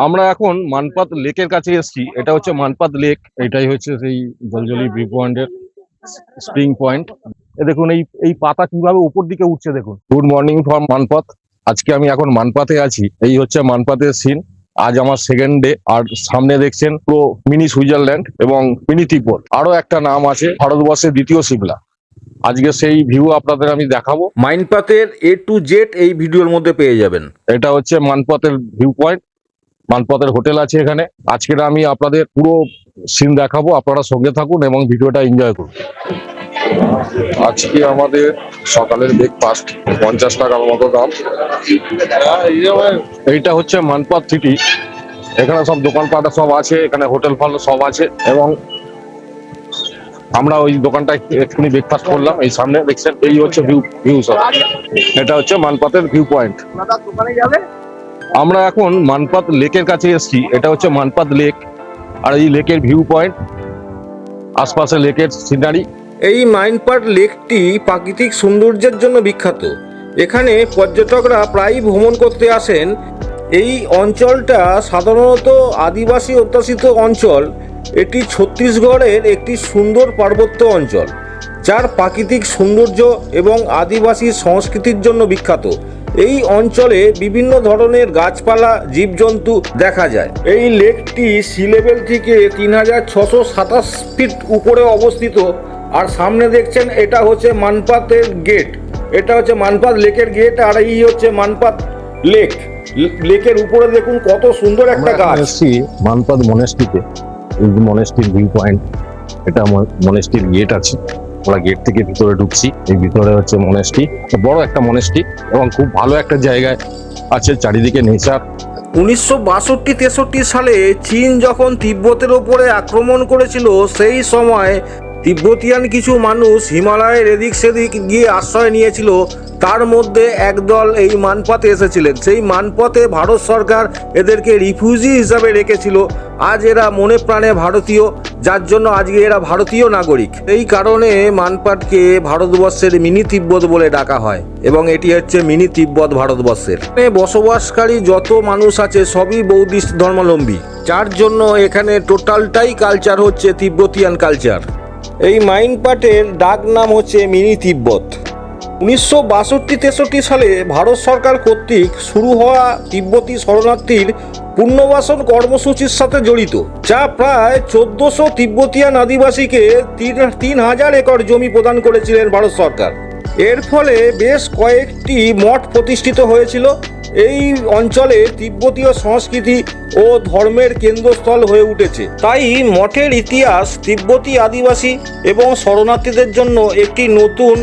আমরা এখন মানপাত লেকের কাছে এসেছি। এটা হচ্ছে মানপাত লেক। এটাই হচ্ছে সেই জলজলি ভিউ পয়েন্টের স্প্রিং পয়েন্ট। দেখুন এই এই পাতা কিভাবে উপর দিকে উঠছে দেখুন। Good morning from Mainpat. আজকে আমি এখন মানপাতে আছি। এই হচ্ছে মানপাতের সিন। আজ আমার সেকেন্ড ডে। আর সামনে দেখছেন পুরো মিনি সুইজারল্যান্ড এবং মিনি তিব্বত। আরো একটা নাম আছে ভারতবর্ষের দ্বিতীয় সিমলা। আজকে সেই ভিউ আপনাদের আমি দেখাবো। মাইনপাতের A to Z এই ভিডিওর মধ্যে পেয়ে যাবেন। এটা হচ্ছে মানপাতের ভিউ পয়েন্ট। মানপথের হোটেল আছে এখানে। আজকে আমি আপনাদের পুরো সিন দেখাবো, আপনারা সঙ্গে থাকুন এবং ভিডিওটা এনজয় করুন। আজকে আমাদের সকালের ব্রেকফাস্ট 50 টাকার মতো দাম। এইটা হচ্ছে মানপাত সিটি। এখানে সব দোকানপাট সব আছে, এখানে হোটেল ফল সব আছে এবং আমরা ওই দোকানটা এক্ষুনি ব্রেকফাস্ট করলাম। এই সামনে দেখছেন, এই হচ্ছে ভিউ সব। এটা হচ্ছে মানপাতের ভিউ পয়েন্ট। আমরা এখন মানপাত লেকের কাছে এসেছি। এটা হচ্ছে মানপাত লেক আর এই লেকের ভিউ পয়েন্ট, আশপাশে লেকের সিনারি। এই মাইনপাট লেকটি প্রাকৃতিক সৌন্দর্যের জন্য বিখ্যাত। এখানে পর্যটকরা প্রায়ই ভ্রমণ করতে আসেন। এই অঞ্চলটা সাধারণত আদিবাসী অধ্যুষিত অঞ্চল। এটি ছত্তিশগড়ের একটি সুন্দর পার্বত্য অঞ্চল, যার প্রাকৃতিক সৌন্দর্য এবং আদিবাসী সংস্কৃতির জন্য বিখ্যাত। এই অঞ্চলে বিভিন্ন ধরনের গাছপালা, জীবজন্তু দেখা যায়। এই লেকটি সি লেভেল থেকে 3627 ফিট উপরে অবস্থিত। আর সামনে দেখছেন, এটা হচ্ছে মানপাতের গেট। এটা হচ্ছে মানপাত লেকের গেট, আর এই হচ্ছে মানপাত লেক। লেকের উপরে দেখুন কত সুন্দর একটা গাছ। এসেছি মানপাত মনেস্ট্রিতে। এই যে মনেস্ট্রির ভিউ পয়েন্ট, এটা মনেস্ট্রির গেট আছে। আমরা গেট থেকে ভিতরে ঢুকছি। এই ভিতরে হচ্ছে মনেস্ট্রি, বড় একটা মনেস্ট্রি এবং খুব ভালো একটা জায়গায় আছে, চারিদিকে নেচার। 1962-63 সালে চীন যখন তিব্বতের ওপরে আক্রমণ করেছিল, সেই সময় তিব্বতিয়ান কিছু মানুষ হিমালয়ের এদিক সেদিক গিয়ে আশ্রয় নিয়েছিল। তার মধ্যে একদল এই মানপথে এসেছিলেন। সেই মানপথে ভারত সরকার এদেরকে রিফিউজি হিসাবে রেখেছিল। আজ এরা মনে প্রাণে ভারতীয়, যার জন্য আজকে এরা ভারতীয় নাগরিক। এই কারণে মানপাটকে ভারতবর্ষের মিনি তিব্বত বলে ডাকা হয় এবং এটি হচ্ছে মিনি তিব্বত ভারতবর্ষের। বসবাসকারী যত মানুষ আছে সবই বৌদ্ধিস্ট ধর্মাবলম্বী, যার জন্য এখানে টোটালটাই কালচার হচ্ছে তিব্বতিয়ান কালচার। এই মাইনপাটের ডাক নাম হচ্ছে মিনি তিব্বত। 1962-63 সালে ভারত সরকার কর্তৃক শুরু হওয়া তিব্বতী শরণার্থীর পুনর্বাসন কর্মসূচির সাথে জড়িত, যা প্রায় 1400 তিব্বতিয়ান আদিবাসীকে 3000 একর জমি প্রদান করেছিলেন ভারত সরকার। এর ফলে বেশ কয়েকটি মঠ প্রতিষ্ঠিত হয়েছিল। এই অঞ্চলে তিব্বতীয় সংস্কৃতি ও ধর্মের কেন্দ্রস্থল হয়ে উঠেছে। তাই মঠের ইতিহাস তিব্বতী আদিবাসী এবং শরণার্থীদের জন্য একটি নতুন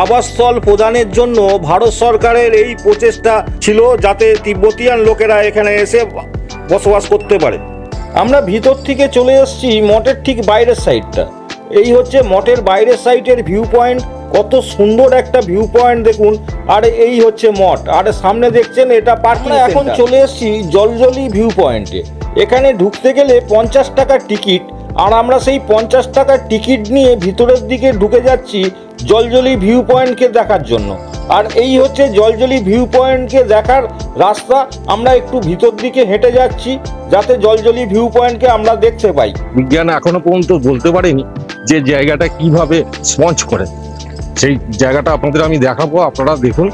আবাসস্থল প্রদানের জন্য ভারত সরকারের এই প্রচেষ্টা ছিল, যাতে তিব্বতিয়ান লোকেরা এখানে এসে বসবাস করতে পারে। আমরা ভিতর থেকে চলে এসেছি মঠের ঠিক বাইরের সাইডটা। এই হচ্ছে মঠের বাইরের সাইডের ভিউ পয়েন্ট। কত সুন্দর একটা ভিউ পয়েন্ট দেখুন। আর এই হচ্ছে মঠ, আর সামনে দেখছেন এটা পার্কিং। এখন চলে এসেছি জলজলি ভিউ পয়েন্টে। এখানে ঢুকতে গেলে 50 টাকার টিকিট, আর আমরা সেই 50 টাকার টিকিট নিয়ে ভিতরের দিকে ঢুকে যাচ্ছি জলজলি ভিউ পয়েন্টকে দেখার জন্য। আর এই হচ্ছে জলজলি ভিউ পয়েন্টকে দেখার রাস্তা। আমরা একটু ভিতর দিকে হেঁটে যাচ্ছি, যাতে জলজলি ভিউ পয়েন্টকে আমরা দেখতে পাই। বিজ্ঞান এখনো পর্যন্ত বলতে পারেনি যে জায়গাটা কিভাবে স্পঞ্জ করে। সেই জায়গাটা আপনাদের আমি দেখাবো, আপনারা দেখুন।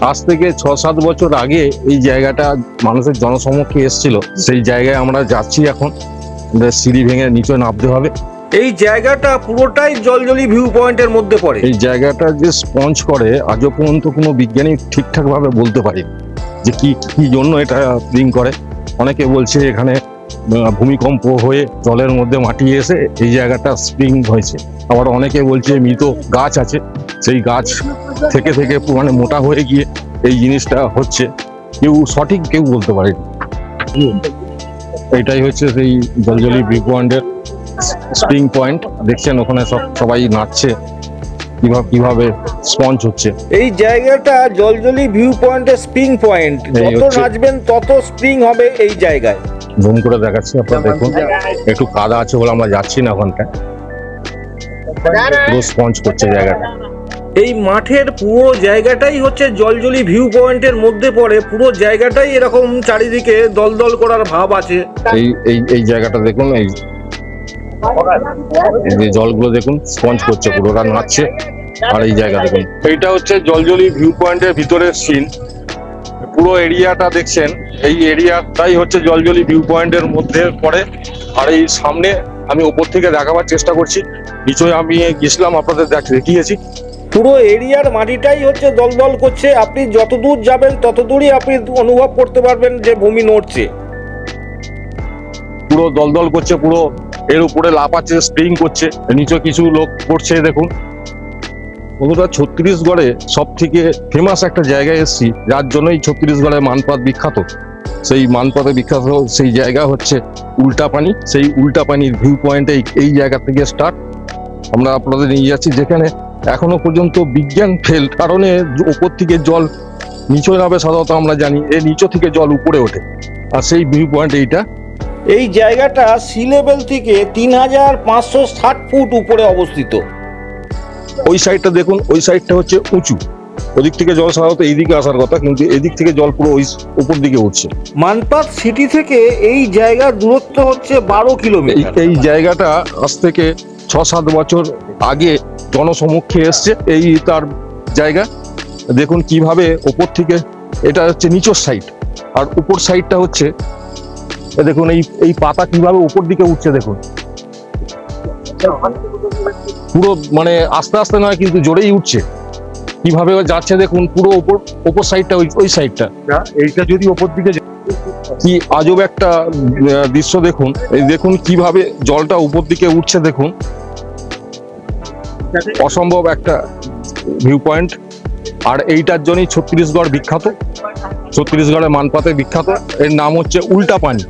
আজ থেকে 6-7 বছর আগে এই জায়গাটা মানুষের জনসমক্ষে এসেছিল। সেই জায়গায় আমরা যাচ্ছি এখন। সিঁড়ি ভেঙে নিচে নামতে হবে। এই জায়গাটা পুরোটাই জলজলি ভিউ পয়েন্টের মধ্যে পড়ে। এই জায়গাটা যে স্পঞ্জ করে আজও পর্যন্ত কোনো বিজ্ঞানী ঠিকঠাক ভাবে বলতে পারেনি যে কি জন্য এটা স্প্রিং করে। অনেকে বলছে এখানে ভূমিকম্প হয়ে জলের মধ্যে মাটি এসে এই জায়গাটা স্প্রিং হয়েছে। আবার অনেকে বলছে মৃত গাছ আছে, সেই গাছ থেকে মানে মোটা হয়ে গিয়ে এই জিনিসটা হচ্ছে। কেউ বলতে পারেনি। এটাই হচ্ছে সেই জলজলি ভিউ পয়েন্টের স্প্রিং পয়েন্ট। দেখছেন ওখানে সবাই নাচছে, কিভাবে স্পঞ্জ হচ্ছে। এই জায়গাটা জলজলি ভিউ পয়েন্টের স্প্রিং পয়েন্ট। যত নাচবেন তত স্প্রিং হবে এই জায়গায়। জুম করে দেখাচ্ছি, আপনারা দেখুন। একটু কাদা আছে বলে আমরা যাচ্ছি না ওখানটায়। পুরো স্পঞ্জ করছে জায়গাটা। এই মাঠের পুরো জায়গাটাই হচ্ছে জলজলি ভিউ পয়েন্টের মধ্যে পড়ে। পুরো জায়গাটাই এরকম চারিদিকে দলদল করার ভাব আছে। এই এই এই জায়গাটা দেখুন, এই যে জলগুলো দেখুন স্পঞ্জ করছে, পুরোটা নাচছে। আর এই জায়গা দেখুন, এইটা হচ্ছে জলজলি ভিউ পয়েন্টের ভিতরের সিন। পুরো এরিয়াটা দেখছেন, এই এরিয়াটাই হচ্ছে জলজলি ভিউ পয়েন্টের মধ্যে পড়ে। আর এই সামনে আমি উপর থেকে দেখাবার চেষ্টা করছি, নিচে আমি গেছিলাম, আপনাদের দেখিয়েছি। পুরো এরিয়ার মাটিটাই হচ্ছে দলদল করছে। আপনি যত দূর যাবেন তত দূরই আপনি অনুভব করতে পারবেন যে ভূমি নড়ছে। পুরো দলদল করছে, পুরো এর উপরে লাফাচ্ছে, স্প্রিং করছে, নিচে কিছু লোক পড়ছে দেখুন। বন্ধুরা, ছত্তিশগড়ে সব থেকে ফেমাস একটা জায়গায় এসেছি, যার জন্যই ছত্তিশগড়ের মানপাত বিখ্যাত। সেই মানপাতে বিখ্যাত সেই জায়গা হচ্ছে উল্টা পানি। সেই উল্টা পানির ভিউ পয়েন্টে এই জায়গা থেকে স্টার্ট। আমরা আপনাদের নিয়ে যাচ্ছি, যেখানে এখনো পর্যন্ত বিজ্ঞান ফেল, কারণে উপর থেকে জল নিচে নামে। সাধারণত আমরা জানি এই নিচে থেকে জল উপরে ওঠে, আর সেই ভিউ পয়েন্ট এইটা। এই জায়গাটা সি লেভেল থেকে 3560 ফুট উপরে অবস্থিত। ওই সাইডটা দেখুন, ওই সাইডটা হচ্ছে উঁচু, ওদিক থেকে জল সাধারণত এইদিকে আসার কথা, কিন্তু এদিক থেকে জল পুরো ওই উপর দিকে উঠছে। মানপাত সিটি থেকে এই জায়গার দূরত্ব হচ্ছে 12 কিলোমিটার। এই জায়গাটা আজ থেকে 6-7 বছর আগে জনসমক্ষে এসছে এই তার জায়গা। দেখুন কিভাবে ওপর থেকে, এটা হচ্ছে নিচের সাইড, আর উপর সাইডটা হচ্ছে দেখুন এই পাতা কিভাবে উপর দিকে উঠছে দেখুন। পুরো মানে আস্তে আস্তে নয়, কিন্তু জোরেই উঠছে, কিভাবে যাচ্ছে দেখুন। পুরো ওপর সাইডটা, ওই সাইডটা, এইটা যদি ওপর দিকে, কি আজব একটা দৃশ্য দেখুন। এই দেখুন কিভাবে জলটা উপর দিকে উঠছে দেখুন, অসম্ভব একটা ভিউ পয়েন্ট। আর এইটার জন্যই ছত্তিশগড় বিখ্যাত, ছত্তিশগড়ের মানপাতে বিখ্যাত। এর নাম হচ্ছে উল্টা পানি।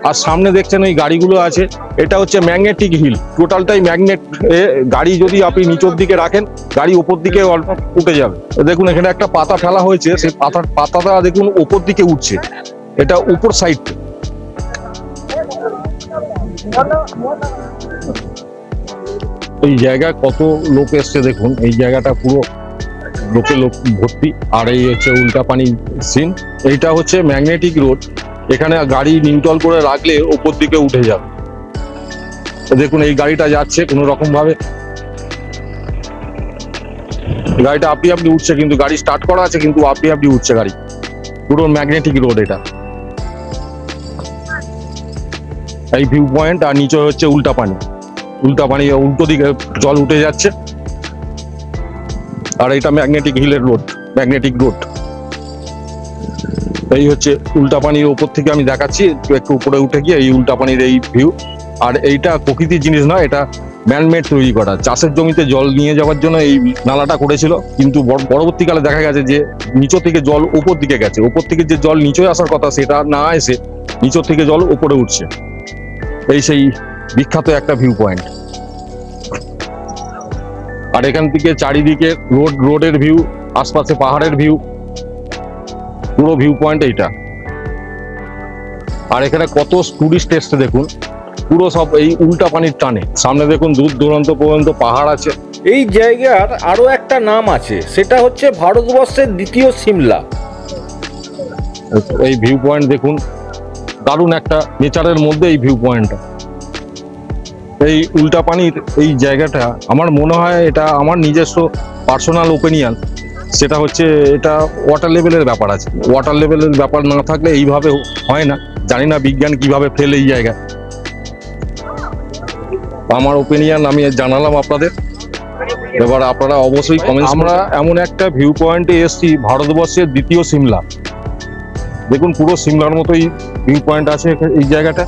আর সামনে দেখছেন ওই গাড়িগুলো আছে, এটা হচ্ছে ম্যাগনেটিক হিল, টোটালটাই ম্যাগনেট। গাড়ি যদি আপনি নিচের দিকে রাখেন, গাড়ি উপর দিকে অল্প উঠে যাবে। দেখুন এখানে একটা পাতা ফেলা হয়েছে, সেই পাতাটা দেখুন উপর দিকে উঠছে, এটা উপর সাইড। এই জায়গায় কত লোক এসছে দেখুন, এই জায়গাটা পুরো লোক ভর্তি। আর এই হচ্ছে উল্টা পানি সিন। এইটা হচ্ছে ম্যাগনেটিক রোড, এখানে গাড়ি নিউট্রাল করে রাখলে উপর দিকে উঠে যাবে। দেখুন এই গাড়িটা যাচ্ছে কোনো রকম ভাবে, গাড়িটা আপনি উঠছে, কিন্তু গাড়ি স্টার্ট করা আছে, কিন্তু আপনি উঠছে গাড়ি। পুরো ম্যাগনেটিক রোড এটা। এই ভিউ পয়েন্ট, আর নিচে হচ্ছে উল্টা পানি। উল্টা পানি উল্টো দিকে জল উঠে যাচ্ছে। আর এটা ম্যাগনেটিক হিলের রোড, ম্যাগনেটিক রোড। এই হচ্ছে উল্টা পানির উপর থেকে আমি দেখাচ্ছি, একটু উপরে উঠে গিয়ে এই উল্টা পানির এই ভিউ। আর এইটা প্রকৃতির জিনিস নয়, এটা ম্যানমেড তৈরি করা। চাষের জমিতে জল নিয়ে যাওয়ার জন্য এই নালাটা করেছিল, কিন্তু পরবর্তীকালে দেখা গেছে যে নিচে থেকে জল উপর দিকে গেছে, উপর থেকে যে জল নিচে আসার কথা সেটা না এসে নিচের থেকে জল উপরে উঠছে। এই সেই বিখ্যাত একটা ভিউ পয়েন্ট। আর এখান থেকে চারিদিকে রোডের ভিউ, আশপাশে পাহাড়ের ভিউ, পুরো ভিউ পয়েন্ট এইটা। আর এখানে কত টুরিস্ট এসছে দেখুন, পুরো সব এই উল্টা পানির টানে। সামনে দেখুন দূর দূরান্ত পর্যন্ত পাহাড় আছে। এই জায়গার আরো একটা নাম আছে, সেটা হচ্ছে ভারতবর্ষের দ্বিতীয় সিমলা। এই ভিউ পয়েন্ট দেখুন, দারুণ একটা নেচারের মধ্যে এই ভিউ পয়েন্টটা। এই উল্টা পানির এই জায়গাটা আমার মনে হয়, এটা আমার নিজস্ব পার্সোনাল ওপিনিয়ন, সেটা হচ্ছে এটা ওয়াটার লেভেলের ব্যাপার আছে। ওয়াটার লেভেলের ব্যাপার না থাকলে এইভাবে হয় না। জানি না বিজ্ঞান কিভাবে ফেল এই জায়গায়। আমার ওপিনিয়ন আমি জানালাম আপনাদের, এবার আপনারা অবশ্যই কমেন্ট। আমরা এমন একটা ভিউ পয়েন্টে এসেছি, ভারতবর্ষের দ্বিতীয় সিমলা। দেখুন পুরো সিমলার মতোই ভিউ পয়েন্ট আছে এই জায়গাটা।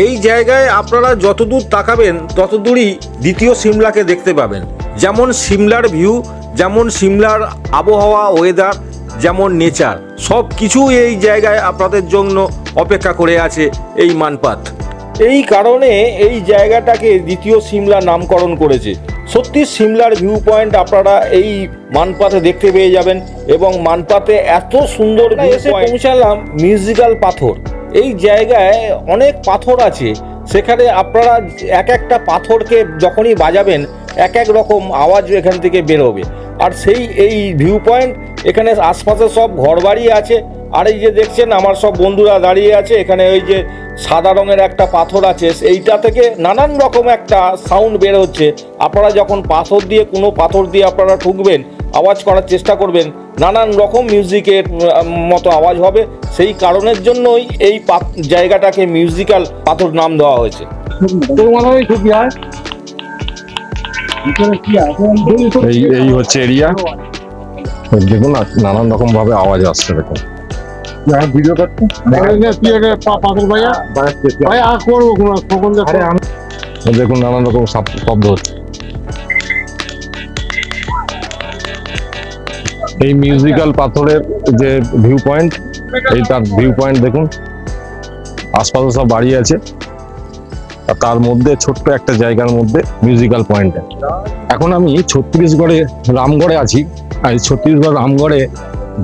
এই জায়গায় আপনারা যতদূর তাকাবেন ততদূরই দ্বিতীয় সিমলাকে দেখতে পাবেন। যেমন সিমলার ভিউ, যেমন সিমলার আবহাওয়া, ওয়েদার, যেমন নেচার, সব কিছু এই জায়গায় আপনাদের জন্য অপেক্ষা করে আছে এই মানপাত। এই কারণে এই জায়গাটাকে দ্বিতীয় সিমলা নামকরণ করেছে। সত্যি সিমলার ভিউ পয়েন্ট আপনারা এই মানপাতে দেখতে পেয়ে যাবেন। এবং মানপাতে এত সুন্দর এসে পৌঁছালাম মিউজিক্যাল পাথর। এই জায়গায় অনেক পাথর আছে, সেখানে আপনারা এক একটা পাথরকে যখনই বাজাবেন এক এক রকম আওয়াজ এখান থেকে বেরোবে। আর সেই এই ভিউ পয়েন্ট, এখানে আশপাশে সব ঘরবাড়ি আছে। আর এই যে দেখছেন আমার সব বন্ধুরা দাঁড়িয়ে আছে, এখানে ওই যে সাদা রঙের একটা পাথর আছে, এইটা থেকে নানান রকম একটা সাউন্ড বের হচ্ছে। আপনারা যখন কোনো পাথর দিয়ে আপনারা ঠুকবেন, আওয়াজ করার চেষ্টা করবেন, নানান রকম মিউজিকের মতো আওয়াজ হবে। সেই কারণের জন্যই এই জায়গাটাকে মিউজিক্যাল পাথর নাম দেওয়া হয়েছে। এই হচ্ছে এরিয়া, দেখুন না, নানান রকম ভাবে আওয়াজ আসছে। দেখুন ভিডিও দেখুন নানান রকম শব্দ হচ্ছে। এই মিউজিক্যাল পাথরের যে ভিউ পয়েন্ট, এই তার ভিউ পয়েন্ট দেখুন, আশপাশে সব বাড়ি আছে, আর তার মধ্যে ছোট্ট একটা জায়গার মধ্যে মিউজিক্যাল পয়েন্ট। এখন আমি ছত্তিশগড়ে রামগড়ে আছি। আর এই ছত্তিশগড় রামগড়ে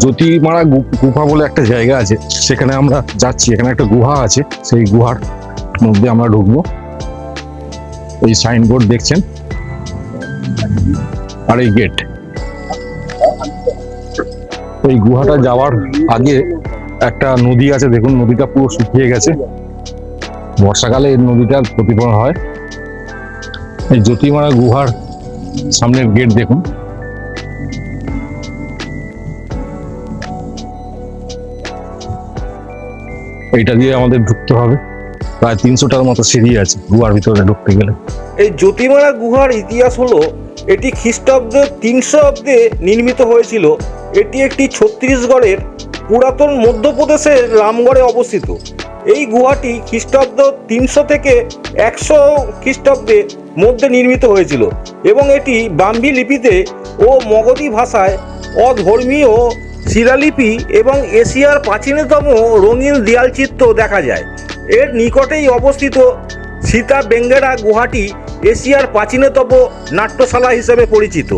জ্যোতিমারা গুহা বলে একটা জায়গা আছে, সেখানে আমরা যাচ্ছি। এখানে একটা গুহা আছে, সেই গুহার মধ্যে আমরা ঢুকবো। এই সাইনবোর্ড দেখছেন, আর এই গেট। এই গুহাটা যাওয়ার আগে একটা নদী আছে, দেখুন নদীটা পুরো শুকিয়ে গেছে। বর্ষাকালে এই নদীটার প্রতিফলন হয়। এই জ্যোতিমারা গুহার সামনের গেট দেখুন। এইটা দিয়ে আমাদের ঢুকতে হবে। প্রায় 300টার মতো সিঁড়ি আছে গুহার ভিতরে ঢুকতে গেলে। এই জ্যোতিমারা গুহার ইতিহাস হলো, এটি খ্রিস্টাব্দ 300 অব্দে নির্মিত হয়েছিল। এটি একটি ছত্তিশগড়ের পুরাতন মধ্যপ্রদেশের রামগড়ে অবস্থিত। এই গুহাটি খ্রিস্টাব্দ 300 থেকে 100 খ্রিস্টাব্দের মধ্যে নির্মিত হয়েছিল এবং এটি ব্রাহ্মী লিপিতে ও মগধী ভাষায় অধর্মীয় শিলালিপি এবং এশিয়ার প্রাচীনতম রঙিন দেয়ালচিত্র দেখা যায়। এর নিকটেই অবস্থিত সীতা বেঙ্গেরা গুহাটি এশিয়ার প্রাচীনতম নাট্যশালা হিসেবে পরিচিত।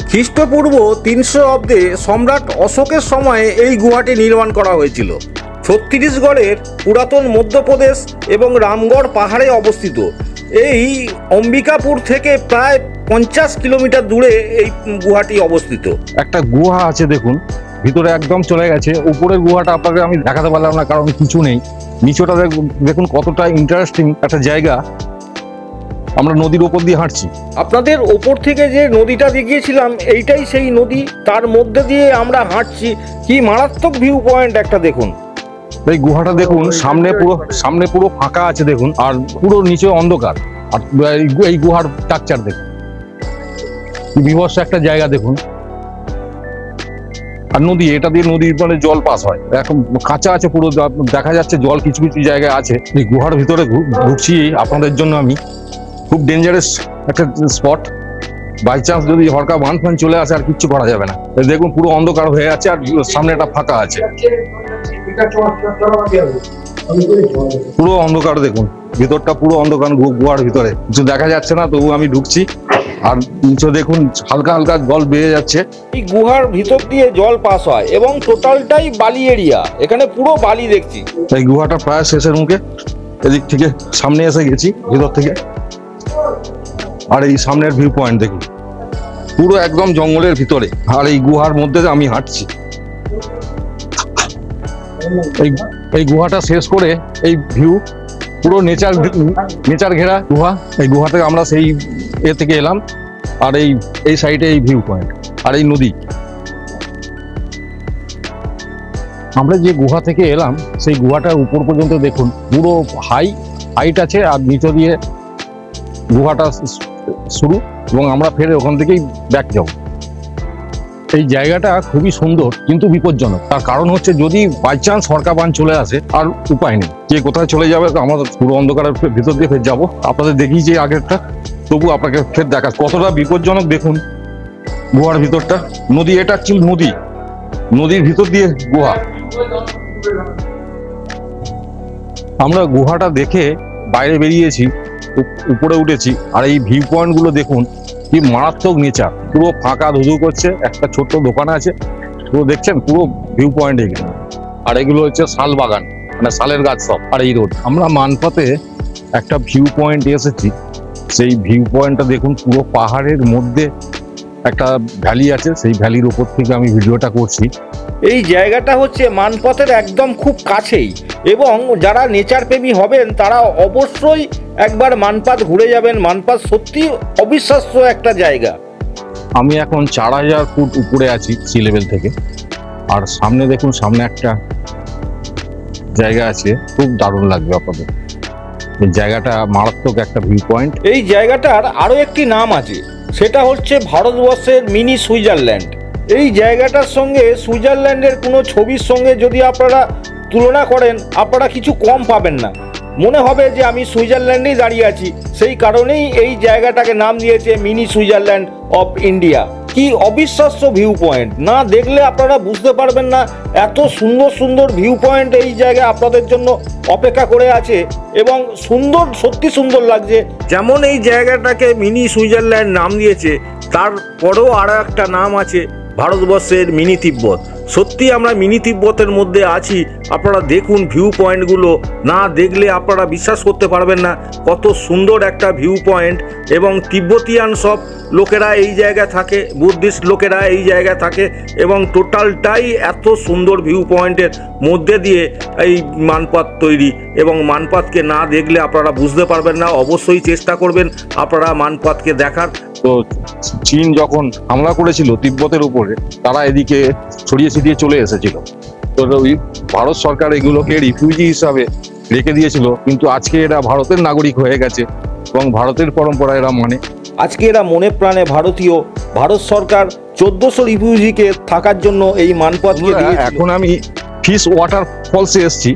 খ্রিস্টপূর্ব 300 অব্দে সম্রাট অশোকের সময়ে এই গুহাটি নির্মাণ করা হয়েছিল। ছত্তিশগড়ের পুরাতন মধ্যপ্রদেশ এবং রামগড় পাহাড়ে অবস্থিত। এই অম্বিকাপুর থেকে প্রায় 50 কিলোমিটার দূরে এই গুহাটি অবস্থিত। একটা গুহা আছে দেখুন, ভিতরে একদম চলে গেছে। উপরের গুহাটা আপনাকে আমি দেখাতে পারলাম না, কারণ কিছু নেই। নিচটা দেখুন কতটা ইন্টারেস্টিং একটা জায়গা। আমরা নদীর ওপর দিয়ে হাঁটছি। আপনাদের ওপর থেকে যে নদীটা দেখিয়েছিলাম, এইটাই সেই নদী, তার মধ্যে দিয়ে আমরা হাঁটছি। কি মারাত্মক ভিউ পয়েন্ট একটা দেখুন। এই গুহাটা দেখুন, সামনে পুরো ফাঁকা আছে দেখুন, আর পুরো নিচে অন্ধকার। আর এই গুহার স্ট্রাকচার দেখুন, বিভৎস একটা জায়গা দেখুন। আর নদী, এটা দিয়ে নদীর মানে জল পাস হয়, এখন কাঁচা আছে পুরো, দেখা যাচ্ছে জল কিছু কিছু জায়গায় আছে। এই গুহার ভিতরে ঢুকছি আপনাদের জন্য আমি। খুব ডেঞ্জারাস একটা স্পট। বাই চান্স যদি হরকা বান ফান চলে আসে, আর কিচ্ছু করা যাবে না। দেখুন পুরো অন্ধকার হয়ে আছে, আর সামনেটা ফাঁকা আছে, পুরো অন্ধকার। দেখুন ভিতরটা পুরো অন্ধকার, গুহার ভিতরে কিছু দেখা যাচ্ছে না, তবু আমি ঢুকছি। আর নিচে দেখুন হালকা হালকা জল বেয়ে যাচ্ছে। এই গুহার ভিতর দিয়ে জল পাস হয় এবং টোটালটাই বালি এরিয়া, এখানে পুরো বালি দেখছি। এই গুহাটা প্রায় শেষের মুখে, এদিক থেকে সামনে এসে গেছি ভিতর থেকে। আর এই সামনের ভিউ পয়েন্ট দেখুন, পুরো একদম জঙ্গলের ভিতরে, আর এই গুহার মধ্যে আমি হাঁটছি। এই গুহাটা শেষ করে এই ভিউ পুরো নেচার ঘেরা গুহা। এই গুহা থেকে আমরা সেই থেকে এলাম, আর এই সাইডে এই ভিউ পয়েন্ট আর এই নদী। আমরা যে গুহা থেকে এলাম, সেই গুহাটার উপর পর্যন্ত দেখুন পুরো হাইট আছে, আর নিচে দিয়ে গুহাটা শুরু, এবং আমরা ফের ওখান থেকেই ব্যাক যাব। এই জায়গাটা খুবই সুন্দর কিন্তু বিপজ্জনক। তার কারণ হচ্ছে, যদি বাই চান্স হরকা বান চলে আসে, আর উপায় নেই, কে কোথায় চলে যাবে। আমাদের পুরো অন্ধকারের ভিতর দিয়ে ফের যাবো। আপনাদের দেখিয়েছি আগেরটা, তবু আপনাকে ফের দেখা কতটা বিপজ্জনক দেখুন। গুহার ভিতরটা নদী, এটা অ্যাকচুয়ালি নদীর ভিতর দিয়ে গুহা। আমরা গুহাটা দেখে বাইরে বেরিয়েছি, উপরে উঠেছি, আর এই ভিউ পয়েন্ট গুলো দেখুন, কি মারাত্মক নেচার। পুরো ফাঁকা ধুধু করছে, একটা ছোট্ট দোকান আছে, পুরো দেখছেন পুরো ভিউ পয়েন্ট এগুলো। আর এগুলো হচ্ছে শাল বাগান, মানে শালের গাছ সব। আর এই রোড, আমরা মানপাতে একটা ভিউ পয়েন্ট এসেছি। সেই ভিউ পয়েন্টটা দেখুন, পুরো পাহাড়ের মধ্যে একটা ভ্যালি আছে, সেই ভ্যালির উপর থেকে আমি ভিডিওটা করছি। এই জায়গাটা হচ্ছে মানপথের একদম খুব কাছেই, এবং যারা নেচার প্রেমী হবেন তারা অবশ্যই একবার মানপাত ঘুরে যাবেন। মানপাত সত্যি অবিশ্বাস্য একটা জায়গা। আমি এখন 4000 ফুট উপরে আছি সি লেভেল থেকে। আর সামনে দেখুন, সামনে একটা জায়গা আছে, খুব দারুণ লাগবে আপনাদের। এই জায়গাটা মারাত্মক একটা ভিউ পয়েন্ট। এই জায়গাটার আরও একটি নাম আছে, সেটা হচ্ছে ভারতবর্ষের মিনি সুইজারল্যান্ড। এই জায়গাটার সঙ্গে সুইজারল্যান্ডের কোনো ছবির সঙ্গে যদি আপনারা তুলনা করেন, আপনারা কিছু কম পাবেন না। মনে হবে যে আমি সুইজারল্যান্ডেই দাঁড়িয়ে আছি। সেই কারণেই এই জায়গাটাকে নাম দিয়েছে মিনি সুইজারল্যান্ড অফ ইন্ডিয়া। কি অবিশ্বাস্য ভিউ পয়েন্ট, না দেখলে আপনারা বুঝতে পারবেন না। এত সুন্দর সুন্দর ভিউ পয়েন্ট এই জায়গায় আপনাদের জন্য অপেক্ষা করে আছে, এবং সুন্দর, সত্যি সুন্দর লাগছে। যেমন এই জায়গাটাকে মিনি সুইজারল্যান্ড নাম দিয়েছে, তারপরেও আরও একটা নাম আছে, ভারতবর্ষের মিনি তিব্বত। সত্যি আমরা মিনি তিব্বতের মধ্যে আছি। আপনারা দেখুন ভিউ পয়েন্টগুলো, না দেখলে আপনারা বিশ্বাস করতে পারবেন না কত সুন্দর একটা ভিউ পয়েন্ট। এবং তিব্বতিয়ান সব লোকেরা এই জায়গায় থাকে, বুদ্ধিস্ট লোকেরা এই জায়গায় থাকে, এবং টোটালটাই এত সুন্দর ভিউ পয়েন্টের মধ্যে দিয়ে এই মানপাত তৈরি। এবং মানপাতকে না দেখলে আপনারা বুঝতে পারবেন না। অবশ্যই চেষ্টা করবেন আপনারা মানপাতকে দেখার। তো চীন যখন হামলা করেছিল তিব্বতের উপরে, তারা এদিকে ছড়িয়ে ছিটিয়ে চলে এসেছিল। তো ওই ভারত সরকার এগুলোকে রিফিউজি হিসাবে রেখে দিয়েছিল, কিন্তু আজকে এরা ভারতের নাগরিক হয়ে গেছে এবং ভারতের পরম্পরা এরা মানে। আজকে এরা মনে প্রাণে ভারতীয়। ভারত সরকার 1400 রিফিউজিকে থাকার জন্য এই মানপথকে দিয়েছিল। এখন আমি ফিশ ওয়াটার ফলসে এসেছি।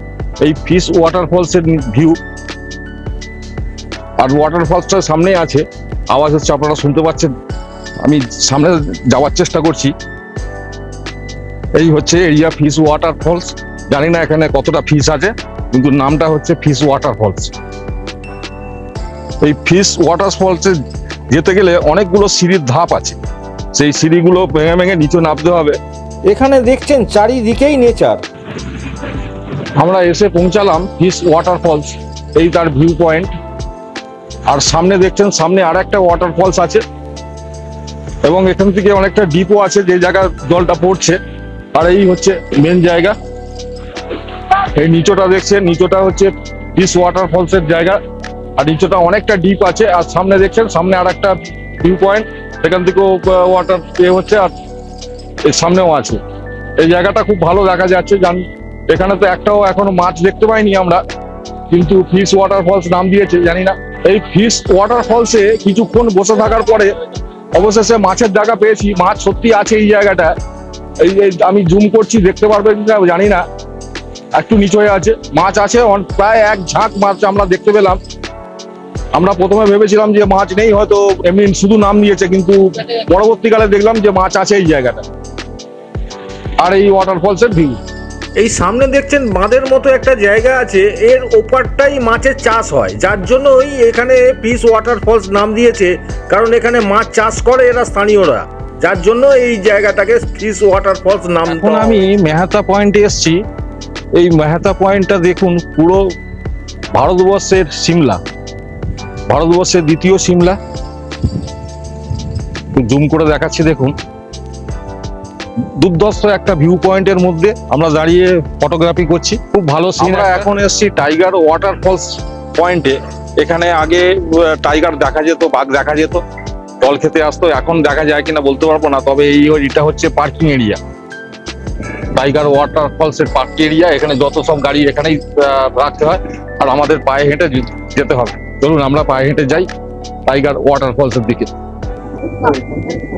এই ফিশ ওয়াটার ফলসের ভিউ, আর ওয়াটার ফলসটার সামনেই আছে, আওয়াজ হচ্ছে আপনারা শুনতে পাচ্ছেন। আমি সামনে যাওয়ার চেষ্টা করছি। এই হচ্ছে এরিয়া ফিশ ওয়াটার ফলস। জানি না এখানে কতটা ফিশ আছে, কিন্তু নামটা হচ্ছে ফিশ ওয়াটার ফলস। এই ফিশ ওয়াটার ফলসে যেতে গেলে অনেকগুলো সিঁড়ির ধাপ আছে, সেই সিঁড়িগুলো ভেঙে ভেঙে নিচে নামতে হবে। এখানে দেখছেন চারিদিকেই নেচার। আমরা এসে পৌঁছালাম ফিশ ওয়াটার ফলস, এই তার ভিউ পয়েন্ট। আর সামনে দেখছেন, সামনে আর একটা ওয়াটার ফলস আছে, এবং এখান থেকে অনেকটা ডিপও আছে যে জায়গায় জলটা পড়ছে। আর এই হচ্ছে মেন জায়গা। এই নিচটা দেখছেন, নিচটা হচ্ছে ফিশ ওয়াটার ফলসের জায়গা, আর নিচটা অনেকটা ডিপ আছে। আর সামনে দেখছেন, সামনে আর একটা ভিউ পয়েন্ট, সেখান থেকেও ওয়াটার হচ্ছে, আর এর সামনেও আছে। এই জায়গাটা খুব ভালো দেখা যাচ্ছে। এখানে তো একটাও এখনো মাছ দেখতে পাইনি আমরা, কিন্তু ফিশ ওয়াটার ফলস নাম দিয়েছে, জানি না। এই ফিশ ওয়াটার ফলসে কিছুক্ষণ বসে থাকার পরে অবশেষে মাছের জায়গা পেয়েছি। মাছ সত্যি আছে এই জায়গাটা। এই আমি জুম করছি, দেখতে পারবেন কিনা জানি না, একটু নিচু হয়ে আছে। মাছ আছে, প্রায় এক ঝাঁক মাছ আমরা দেখতে পেলাম। আমরা প্রথমে ভেবেছিলাম যে মাছ নেই, হয়তো এমনি শুধু নাম দিয়েছে, কিন্তু পরবর্তীকালে দেখলাম যে মাছ আছে এই জায়গাটা। আর এই ওয়াটার ফলসের ভিউ। এই সামনে দেখছেন বাঁধের মতো একটা জায়গা আছে, এর ওপারটাই মাছের চাষ হয়, যার জন্যই এখানে ফিশ ওয়াটার ফলস নাম দিয়েছে। কারণ এখানে মাছ চাষ করে এরা স্থানীয়রা, যার জন্য এই জায়গাটাকে ফিশ ওয়াটার ফলস নাম। এখন আমি মেহতা পয়েন্টে এসেছি। এই মেহতা পয়েন্টটা দেখুন, পুরো ভারতবর্ষের সিমলা, ভারতবর্ষের দ্বিতীয় সিমলা। জুম করে দেখাচ্ছি, দেখুন দুর্ধর্ষ একটা ভিউ পয়েন্টের মধ্যে আমরা দাঁড়িয়ে ফটোগ্রাফি করছি, খুব ভালো সিন। আমরা এখন এসেছি টাইগার ওয়াটার ফলস পয়েন্টে। এখানে আগে টাইগার দেখা যেত, বাঘ দেখা যেত, জল খেতে আসতো। এখন দেখা যায় কিনা বলতে পারবো না, তবে এটা হচ্ছে পার্কিং এরিয়া, টাইগার ওয়াটার ফলসের পার্কিং এরিয়া। এখানে যত সব গাড়ি এখানেই রাখতে হয়, আর আমাদের পায়ে হেঁটে যেতে হবে। চলুন আমরা পায়ে হেঁটে যাই টাইগার ওয়াটার ফলসের দিকে।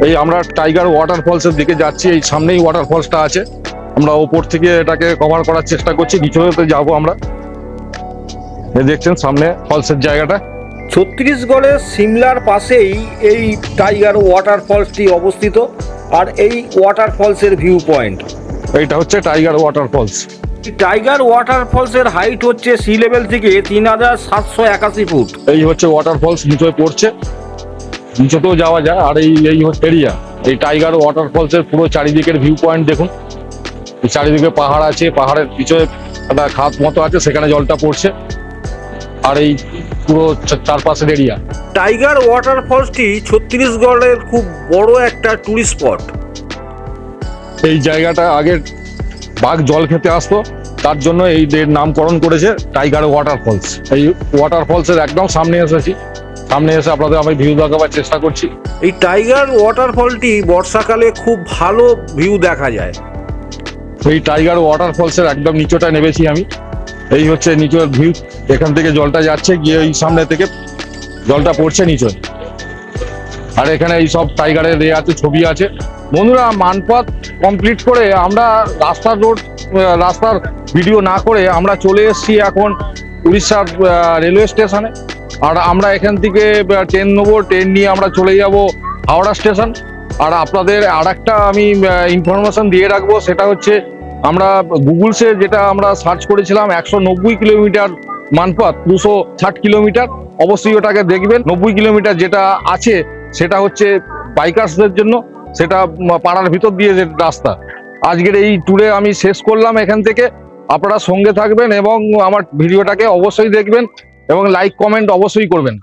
এই আমরা টাইগার ওয়াটার ফলসের দিকে যাচ্ছি। এই সামনেই ওয়াটার ফলসটা আছে। আমরা ওপর থেকে এটাকে কভার করার চেষ্টা করছি, নিচে যাবো আমরা। এই দেখছেন সামনে ফলসের জায়গাটা। ছত্তিশগড়ের সিমলার পাশেই এই টাইগার ওয়াটার ফলসটি অবস্থিত, আর এই ওয়াটার ফলসের ভিউ পয়েন্ট। এইটা হচ্ছে tiger water falls. Tiger water ফলসের হাইট হচ্ছে সি লেভেল থেকে 3781 ফুট। এই হচ্ছে ওয়াটার ফলস, নিচে পড়ছে, নিচেতেও যাওয়া যায়। আর এই হচ্ছে এরিয়া, এই টাইগার ওয়াটার ফলসের পুরো চারিদিকের ভিউ পয়েন্ট দেখুন। চারিদিকে পাহাড় আছে, পাহাড়ের পিছনে একটা খাত মতো আছে, সেখানে জলটা পড়ছে। আর এই পুরো চারপাশের এরিয়া। টাইগার ওয়াটারফলসটি ছত্তিশগড়ের খুব বড় একটা টুরিস্ট স্পট। এই জায়গাটা আগে বাঘ জল খেতে আসতো, তার জন্য এই এর নামকরণ করেছে টাইগার ওয়াটারফলস। এই ওয়াটারফলসের একদম সামনে এসেছি, সামনে এসে আপনাদের আমি ভিউ দেখাবার চেষ্টা করছি। এই টাইগার ওয়াটারফলটি বর্ষাকালে খুব ভালো ভিউ দেখা যায়। এই টাইগার ওয়াটারফলসের একদম নিচটা নেমেছি আমি। এই হচ্ছে নিচের ভিউ, এখান থেকে জলটা যাচ্ছে গিয়ে এই সামনে থেকে জলটা পড়ছে নিচে। আর এখানে এই সব টাইগারের আছে, ছবি আছে। বন্ধুরা, মানপাত কমপ্লিট করে আমরা রাস্তার ভিডিও না করে আমরা চলে এসেছি এখন উড়িষ্যার রেলওয়ে স্টেশনে। আর আমরা এখান থেকে ট্রেন নেবো, ট্রেন নিয়ে আমরা চলে যাব হাওড়া স্টেশন। আর আপনাদের আর একটা আমি ইনফরমেশন দিয়ে রাখবো, সেটা হচ্ছে আমরা গুগলসে যেটা আমরা সার্চ করেছিলাম 190 কিলোমিটার মানপাত, 260 কিলোমিটার। অবশ্যই ওটাকে দেখবেন। 90 কিলোমিটার যেটা আছে সেটা হচ্ছে বাইকার্সদের জন্য, সেটা পাড়ার ভিতর দিয়ে যে রাস্তা। আজকের এই ট্যুরে আমি শেষ করলাম এখান থেকে। আপনারা সঙ্গে থাকবেন এবং আমার ভিডিওটাকে অবশ্যই দেখবেন এবং লাইক কমেন্ট অবশ্যই করবেন।